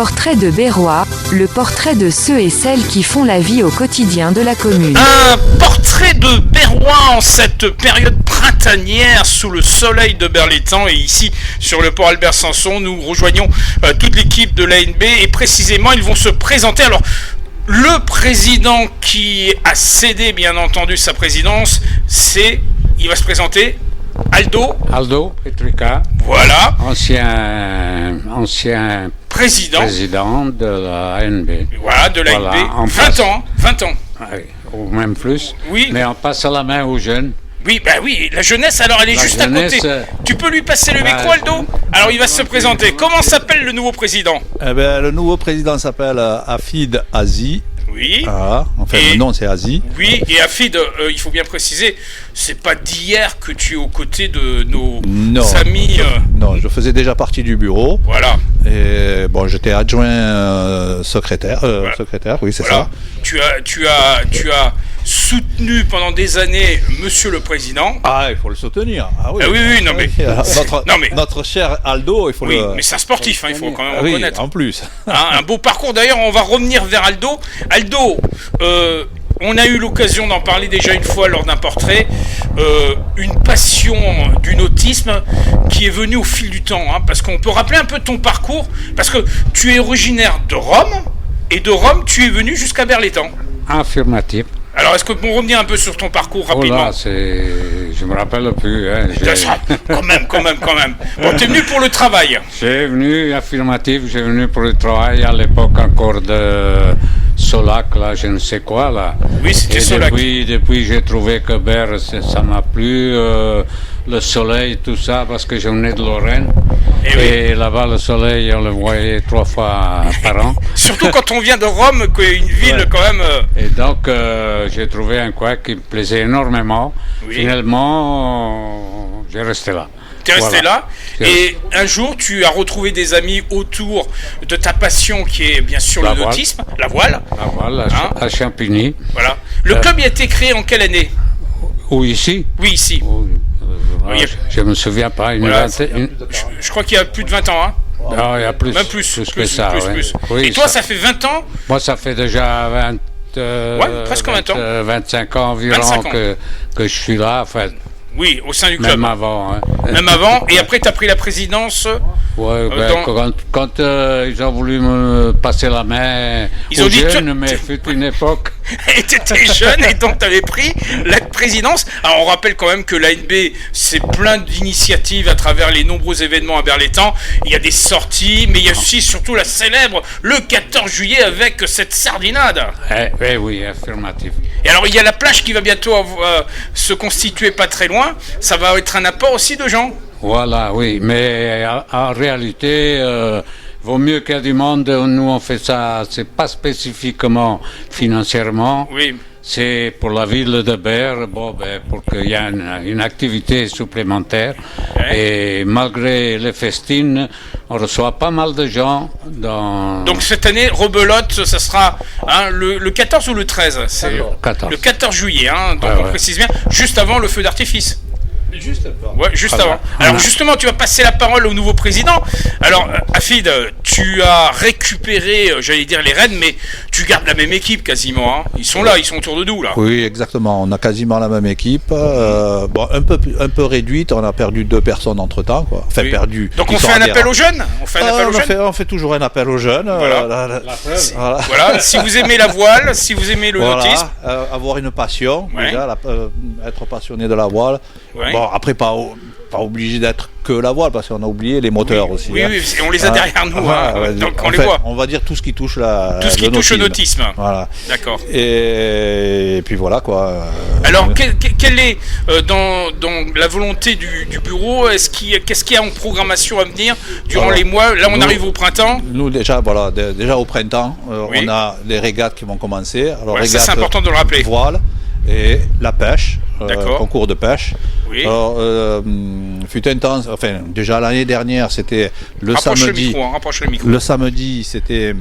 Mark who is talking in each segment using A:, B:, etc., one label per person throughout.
A: portrait de Berrois, le portrait de ceux et celles qui font la vie au quotidien de la commune.
B: Un portrait de Berrois en cette période printanière sous le soleil de Berlétan, et ici sur le port Albert Sanson nous rejoignons toute l'équipe de l'ANB et précisément ils vont se présenter. Alors le président qui a cédé bien entendu sa présidence, il va se présenter
C: Aldo Petrica,
B: voilà,
C: ancien président de la ANB.
B: Voilà, de l'ANB, voilà, 20 ans.
C: Oui, ou même plus.
B: Oui.
C: Mais on passe à la main aux jeunes.
B: Oui, la jeunesse, alors elle est juste jeunesse, à côté. Tu peux lui passer le micro, Aldo? Alors il va se présenter. Comment s'appelle le nouveau président?
D: Le nouveau président s'appelle Hafid Azi.
B: Oui.
D: Ah, enfin, le nom c'est Azi.
B: Oui, et Hafid, il faut bien préciser, c'est pas d'hier que tu es aux côtés de nos amis.
D: Non, je faisais déjà partie du bureau.
B: Voilà.
D: Et bon, j'étais adjoint secrétaire. Voilà. Secrétaire, oui, c'est voilà.
B: Ça. Tu as soutenu pendant des années Monsieur le Président.
D: Ah, il faut le soutenir. Ah oui,
B: non mais
D: notre cher Aldo, il faut le.
B: Oui, mais c'est un sportif, il faut quand même reconnaître.
D: En plus.
B: Un beau parcours. D'ailleurs, on va revenir vers Aldo. Aldo, on a eu l'occasion d'en parler déjà une fois lors d'un portrait. Une passion du nautisme qui est venue au fil du temps, parce qu'on peut rappeler un peu ton parcours, parce que tu es originaire de Rome, et de Rome, tu es venu jusqu'à Berlétan.
C: Affirmatif.
B: Alors, est-ce que on revenir un peu sur ton parcours rapidement?
C: Je me rappelle plus.
B: Quand même. Bon, t'es venu pour le travail.
C: J'ai venu pour le travail à l'époque encore de Solac, là, je ne sais quoi, là.
B: Oui, c'était Solac.
C: Depuis j'ai trouvé que Berre, ça m'a plu, le soleil, tout ça, parce que je venais de Lorraine. Et là-bas, le soleil, on le voyait 3 fois par an.
B: Surtout quand on vient de Rome, qui est une ville quand même...
C: Et donc, j'ai trouvé un coin qui me plaisait énormément. Oui. Finalement, j'ai resté là.
B: T'es resté là, et un jour, tu as retrouvé des amis autour de ta passion qui est bien sûr le nautisme, la voile.
C: La voile, à Champigny.
B: Voilà. Le club a été créé en quelle année?
C: Où, ici?
B: Oui, ici.
C: Je ne me souviens pas.
B: Je crois qu'il y a plus de 20 ans.
C: Non, il y a plus.
B: Même plus
C: que ça.
B: Plus.
C: Oui,
B: et toi, ça fait 20 ans?
C: Moi, ça fait déjà
B: presque 20 ans.
C: 25 ans environ
B: 25 ans.
C: Que je suis là. Enfin,
B: oui, au sein du club.
C: Même avant.
B: Même avant. Et après, tu as pris la présidence.
C: Oui, quand ils ont voulu me passer la main,
B: ils ont dit
C: mais fut une époque.
B: Et tu étais jeune et donc tu avais pris la présidence. Alors on rappelle quand même que l'ANB, c'est plein d'initiatives à travers les nombreux événements à Berlétan. Il y a des sorties, mais il y a aussi surtout la célèbre le 14 juillet avec cette sardinade.
C: Oui, affirmatif.
B: Et alors il y a la plage qui va bientôt se constituer pas très loin. Ça va être un apport aussi de gens.
C: Voilà, oui, mais en réalité, vaut mieux qu'il y ait du monde. Nous, on fait ça, c'est pas spécifiquement financièrement.
B: Oui.
C: C'est pour la ville de Berre, pour qu'il y ait une activité supplémentaire. Et malgré les festines, on reçoit pas mal de gens.
B: Donc cette année, rebelote, ça sera le 14 ou le 13? C'est le 14 juillet, donc on précise bien, juste avant le feu d'artifice. Juste avant. Alors justement, tu vas passer la parole au nouveau président. Alors, Hafid, tu as récupéré, j'allais dire les rênes, mais tu gardes la même équipe quasiment. Ils sont là, ils sont autour de nous là.
D: Oui, exactement. On a quasiment la même équipe. Un peu réduite. On a perdu 2 personnes entre temps, quoi. Enfin, perdu.
B: Donc on fait un appel aux jeunes.
D: On fait toujours un appel aux jeunes.
B: Voilà. Si vous aimez la voile, si vous aimez le nautisme,
D: avoir une passion, déjà, être passionné de la voile.
B: Ouais.
D: Bon, après, pas obligé d'être que la voile, parce qu'on a oublié les moteurs aussi.
B: Oui, on les a derrière nous, donc on les voit.
D: On va dire tout ce qui touche
B: touche au nautisme.
D: Voilà.
B: D'accord.
D: Et puis voilà, quoi.
B: Alors, quelle est, dans la volonté du bureau, qu'est-ce qu'il y a en programmation à venir durant les mois? Là, on arrive au printemps.
D: Nous, déjà au printemps, on a les régates qui vont commencer. Alors,
B: ça, c'est important de le rappeler.
D: Voile et la pêche, concours de pêche.
B: Oui.
D: Alors, fut un temps, enfin, déjà l'année dernière, c'était le samedi.
B: Rapproche le micro.
D: Le samedi, c'était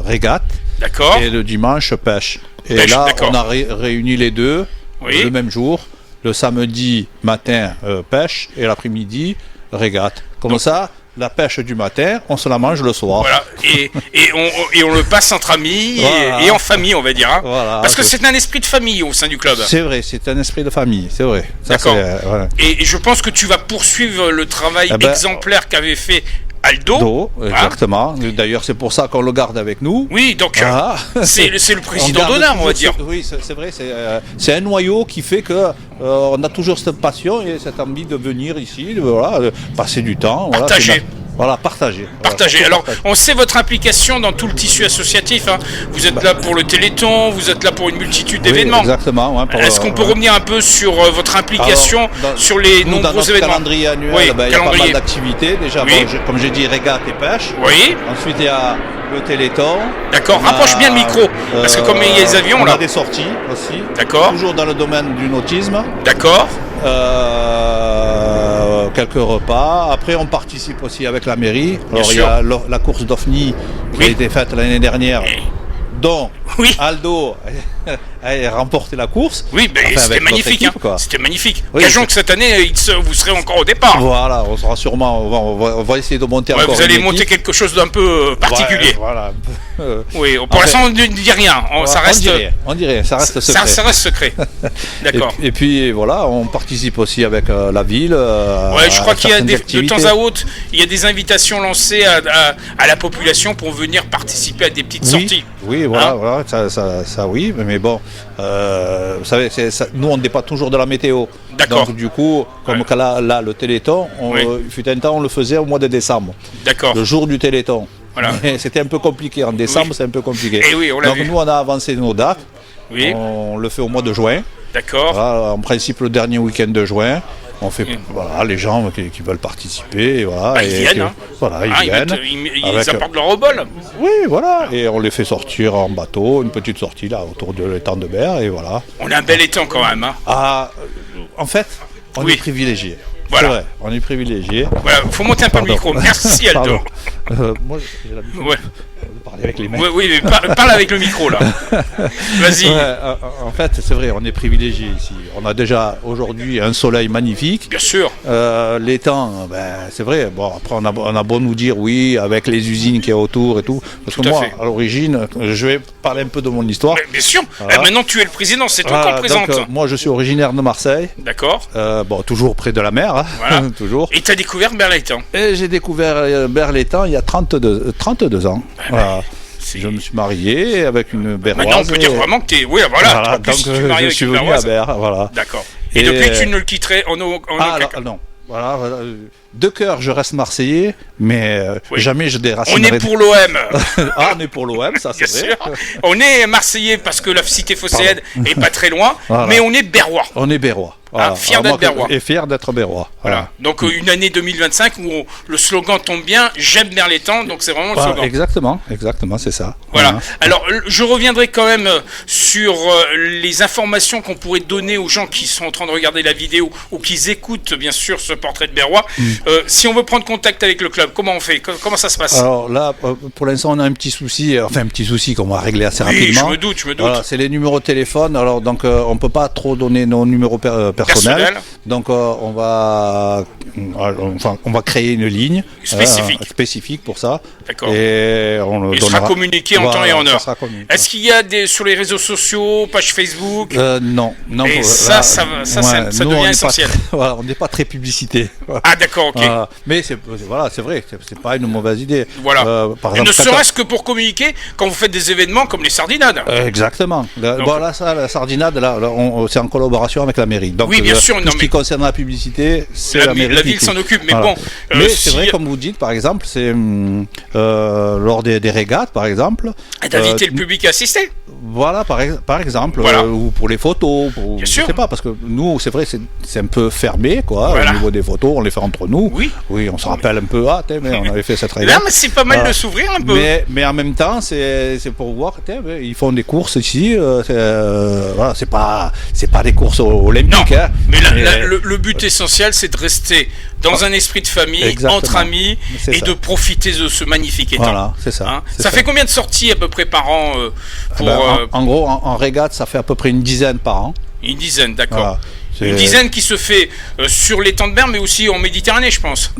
D: régate.
B: D'accord.
D: Et le dimanche, pêche. Et là, on a réuni les deux le même jour. Le samedi matin, pêche, et l'après-midi, régate. Comme ça, la pêche du matin, on se la mange le soir.
B: Voilà, et on le passe entre amis et en famille, on va dire. Hein.
D: Voilà,
B: parce que c'est un esprit de famille au sein du club.
D: C'est vrai, c'est un esprit de famille, c'est vrai.
B: D'accord. Et je pense que tu vas poursuivre le travail exemplaire qu'avait fait Aldo,
D: exactement. D'ailleurs, c'est pour ça qu'on le garde avec nous.
B: Oui, donc c'est le président d'honneur, on va dire.
D: Oui, c'est vrai. C'est un noyau qui fait que on a toujours cette passion et cette envie de venir ici, de passer du temps.
B: Partager.
D: Partager.
B: Alors, on sait votre implication dans tout le tissu associatif. Hein. Vous êtes là pour le Téléthon, vous êtes là pour une multitude d'événements.
D: Exactement. Ouais,
B: est-ce qu'on peut revenir un peu sur votre implication sur les nombreux événements?
D: Calendrier annuel, il y a pas mal d'activités. Déjà, comme j'ai dit, régate et pêche.
B: Oui.
D: Ensuite, il y a le Téléthon.
B: D'accord, rapproche bien le micro. Parce que comme il y a les avions,
D: on a des sorties aussi.
B: D'accord.
D: Toujours dans le domaine du nautisme.
B: D'accord.
D: Quelques repas. Après, on participe aussi avec la mairie. Alors, il y a la course d'OFNI qui a été faite l'année dernière, dont Aldo a remporté la course.
B: Oui, c'était magnifique. C'était magnifique. Gageons que cette année, vous serez encore au départ.
D: Voilà, on sera sûrement. On va essayer de monter encore.
B: Vous allez monter quelque chose d'un peu particulier.
D: Voilà.
B: Oui, pour l'instant, on ne dit rien. Ça reste.
D: On dit rien, ça reste secret.
B: Ça reste secret. D'accord.
D: Et puis voilà, on participe aussi avec la ville.
B: Je crois qu'il y a de temps à autre, il y a des invitations lancées à la population pour venir participer à des petites sorties.
D: Oui, voilà, ça oui, mais bon, vous savez, nous on n'est pas toujours de la météo.
B: D'accord.
D: Donc du coup, comme là le Téléthon, il fut un temps on le faisait au mois de décembre.
B: D'accord.
D: Le jour du Téléthon.
B: Voilà.
D: C'était un peu compliqué. En décembre, c'est un peu compliqué.
B: Et oui, on l'a
D: Donc
B: vu.
D: nous, on a avancé nos dates.
B: Oui.
D: On le fait au mois de juin.
B: D'accord.
D: Voilà, en principe, le dernier week-end de juin. On fait les gens qui veulent participer. Ils
B: viennent.
D: Ils viennent.
B: Ils apportent leur obole.
D: Oui, voilà. Et on les fait sortir en bateau, une petite sortie là autour de l'étang de Berre. Et voilà.
B: On a un bel étang quand même. Hein.
D: En fait, on est privilégié.
B: Voilà.
D: C'est vrai, on est privilégié.
B: Voilà, faut monter un peu le micro. Merci Aldo.
D: Moi, j'ai l'habitude de parler avec les mecs.
B: Oui, mais parle avec le micro là. Vas-y.
D: En fait, c'est vrai, on est privilégié ici. On a déjà aujourd'hui un soleil magnifique.
B: Bien sûr.
D: L'étang, c'est vrai. Bon, après, on a beau nous dire oui, avec les usines qu'il y a autour et tout. Parce que moi, à l'origine, je vais parler un peu de mon histoire.
B: Mais bien sûr. Maintenant, tu es le président, c'est toi qu'on présente.
D: Donc, moi, je suis originaire de Marseille.
B: D'accord.
D: Toujours près de la mer.
B: Voilà.
D: Toujours.
B: Et tu as découvert Berre-l'Étang.
D: Et j'ai découvert Berre-l'Étang il y a 32 ans. Voilà. Je me suis marié avec une Berroise.
B: Maintenant, on peut dire vraiment que tu es. Oui, voilà.
D: Donc, je suis venu à Berre. Voilà.
B: D'accord. Et depuis, tu ne le quitterais en
D: non. Voilà. De cœur, je reste Marseillais, mais jamais je déracinerai.
B: On est pour l'OM.
D: On est pour l'OM, ça c'est vrai.
B: Sûr. On est Marseillais parce que la cité phocéenne est pas très loin, mais on est Berrois.
D: On est Berrois.
B: Voilà. Fier d'être Berrois.
D: Et fier d'être Berrois.
B: Voilà. Donc une année 2025 où le slogan tombe bien, j'aime Berre-l'Étang, donc c'est vraiment le slogan.
D: Exactement, c'est ça.
B: Voilà. Alors je reviendrai quand même sur les informations qu'on pourrait donner aux gens qui sont en train de regarder la vidéo ou qui écoutent bien sûr ce portrait de Berrois. Si on veut prendre contact avec le club, comment on fait? Comment ça se passe?
D: Alors là, pour l'instant, on a un petit souci qu'on va régler assez rapidement.
B: Je me doute.
D: Voilà, c'est les numéros de téléphone. Alors donc, on peut pas trop donner nos numéros personnels. Donc, on va créer une ligne spécifique pour ça.
B: D'accord.
D: Et on le
B: sera communiqué en temps et en heure. Est-ce qu'il y a sur les réseaux sociaux, page Facebook?
D: Non.
B: Et ça devient essentiel.
D: On n'est pas très publicité.
B: Ah d'accord, ok.
D: Mais c'est vrai, c'est pas une mauvaise idée.
B: Voilà.
D: Par exemple,
B: et ne serait-ce que pour communiquer quand vous faites des événements comme les sardinades.
D: Exactement. La sardinade, c'est en collaboration avec la mairie. Donc,
B: oui, bien sûr.
D: Tout ce qui concerne la publicité, c'est la mairie.
B: La ville s'en occupe, mais bon.
D: Mais c'est vrai, comme vous dites, par exemple, c'est lors des régates, par exemple.
B: D'inviter le public à assister.
D: Voilà, par exemple, ou pour les photos. Bien sûr. Je sais pas, parce que nous, c'est vrai, c'est un peu fermé, quoi. Au niveau des photos, on les fait entre nous. Oui, on se rappelle un peu, mais on avait fait cette régate.
B: Là, mais c'est pas mal de s'ouvrir un peu.
D: Mais en même temps, c'est pour voir, ils font des courses ici. C'est pas des courses olympiques.
B: Non, mais le but essentiel, c'est de rester dans un esprit de famille, entre amis, et de profiter de ce magnifique étang.
D: Voilà, c'est ça.
B: Ça fait combien de sorties à peu près par an
D: en gros, en régate, ça fait à peu près une dizaine par an.
B: Une dizaine, d'accord. Une dizaine qui se fait sur l'étang de Berre, mais aussi en Méditerranée, je pense.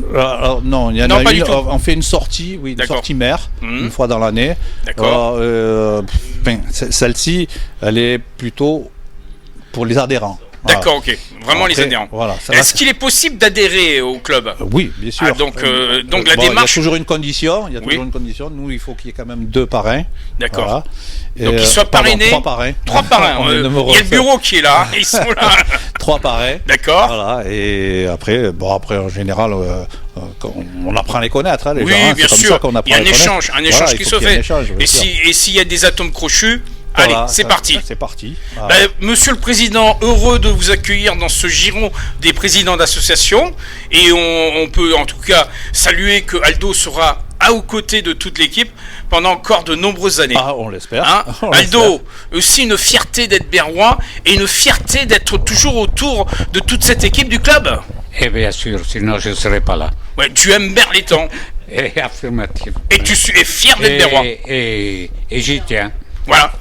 D: Non, il y en a une. On fait une sortie, une sortie mer, une fois dans l'année.
B: D'accord.
D: Celle-ci, elle est plutôt pour les adhérents.
B: D'accord, ok. Vraiment les adhérents.
D: Voilà,
B: est-ce qu'il est possible d'adhérer au club?
D: Oui, bien sûr.
B: Donc la démarche.
D: Il y a toujours une condition. Nous, il faut qu'il y ait quand même 2 parrains.
B: D'accord. Voilà. Donc qu'ils soient parrainés.
D: 3 parrains.
B: 3 parrains. Il y a le bureau qui est là. Ils sont là.
D: 3 parrains.
B: D'accord.
D: Voilà. Et après, en général, on apprend à les connaître. Les gens,
B: bien sûr. Il y a un échange qui se fait. Et s'il y a des atomes crochus. Allez, c'est parti.
D: C'est parti.
B: Monsieur le Président, heureux de vous accueillir dans ce giron des présidents d'associations. Et on peut en tout cas saluer que Aldo sera aux côtés de toute l'équipe pendant encore de nombreuses années.
D: On l'espère.
B: Aldo, aussi une fierté d'être berrois et une fierté d'être toujours autour de toute cette équipe du club.
C: Et bien sûr, sinon je ne serais pas là.
B: Ouais, tu aimes Berlétan.
C: Et affirmatif.
B: Et tu es fier d'être berrois.
C: Et j'y tiens.
B: Voilà,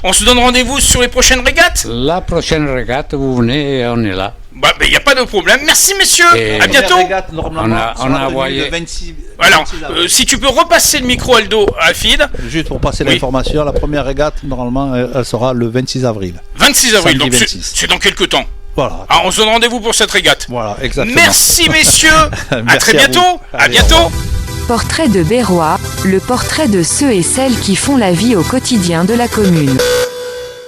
B: on se donne rendez-vous sur les prochaines régates.
C: La prochaine régate, vous venez et on est là.
B: Il n'y a pas de problème. Merci messieurs, à bientôt.
D: Régate, on a
C: envoyé
D: le 26.
B: Alors, si tu peux repasser le micro Aldo à Fid.
D: Juste pour passer l'information, la première régate, normalement, elle sera le 26 avril.
B: 26 avril, donc c'est dans quelques temps.
D: Voilà.
B: Alors, on se donne rendez-vous pour cette régate.
D: Voilà, exactement.
B: Merci messieurs, à très bientôt. À bientôt.
A: Portrait de Berrois, le portrait de ceux et celles qui font la vie au quotidien de la commune.